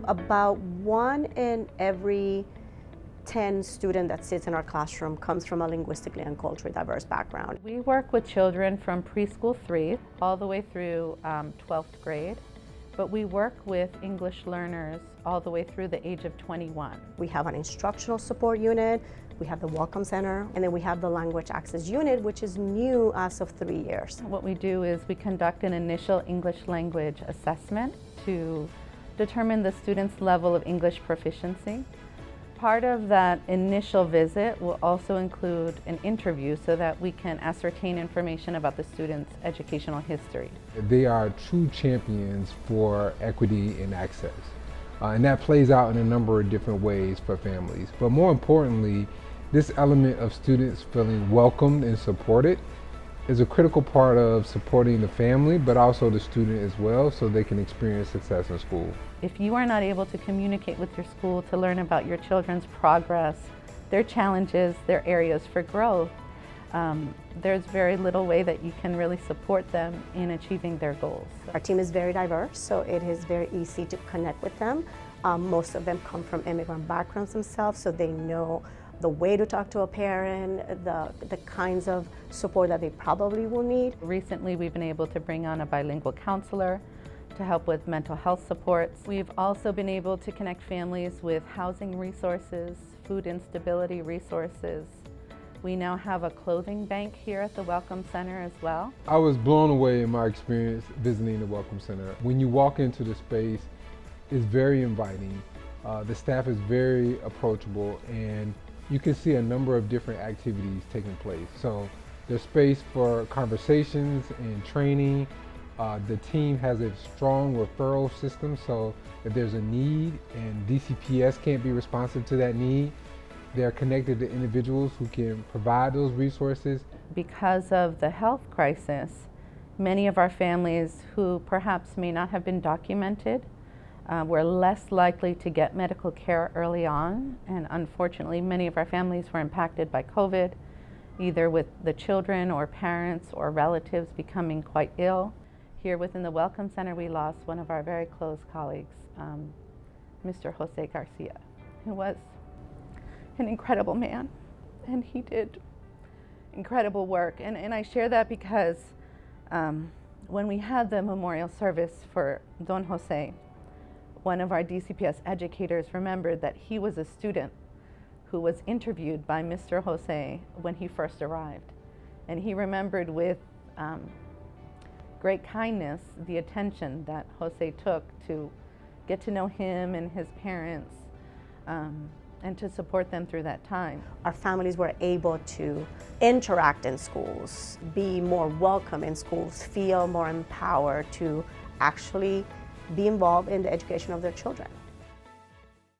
About 1 in every 10 students that sits in our classroom comes from a linguistically and culturally diverse background. We work with children from preschool 3 all the way through 12th grade, but we work with English learners all the way through the age of 21. We have an instructional support unit, we have the Welcome Center, and then we have the Language Access Unit, which is new as of 3 years. What we do is we conduct an initial English language assessment to determine the student's level of English proficiency. Part of that initial visit will also include an interview so that we can ascertain information about the student's educational history. They are true champions for equity and access. And that plays out in a number of different ways for families. But more importantly, this element of students feeling welcomed and supported is a critical part of supporting the family, but also the student as well, so they can experience success in school. If you are not able to communicate with your school to learn about your children's progress, their challenges, their areas for growth, there's very little way that you can really support them in achieving their goals. Our team is very diverse, so it is very easy to connect with them. Most of them come from immigrant backgrounds themselves, so they know the way to talk to a parent, the kinds of support that they probably will need. Recently, we've been able to bring on a bilingual counselor to help with mental health supports. We've also been able to connect families with housing resources, food instability resources. We now have a clothing bank here at the Welcome Center as well. I was blown away in my experience visiting the Welcome Center. When you walk into the space, it's very inviting. The staff is very approachable, and you can see a number of different activities taking place. So there's space for conversations and training. The team has a strong referral system, so if there's a need and DCPS can't be responsive to that need, they're connected to individuals who can provide those resources. Because of the health crisis, many of our families who perhaps may not have been documented were less likely to get medical care early on, and unfortunately many of our families were impacted by COVID, either with the children or parents or relatives becoming quite ill. Here within the Welcome Center, we lost one of our very close colleagues, Mr. Jose Garcia, who was an incredible man, and he did incredible work. And I share that because when we had the memorial service for Don Jose, one of our DCPS educators remembered that he was a student who was interviewed by Mr. Jose when he first arrived. And he remembered with great kindness the attention that Jose took to get to know him and his parents and to support them through that time. Our families were able to interact in schools, be more welcome in schools, feel more empowered to actually be involved in the education of their children.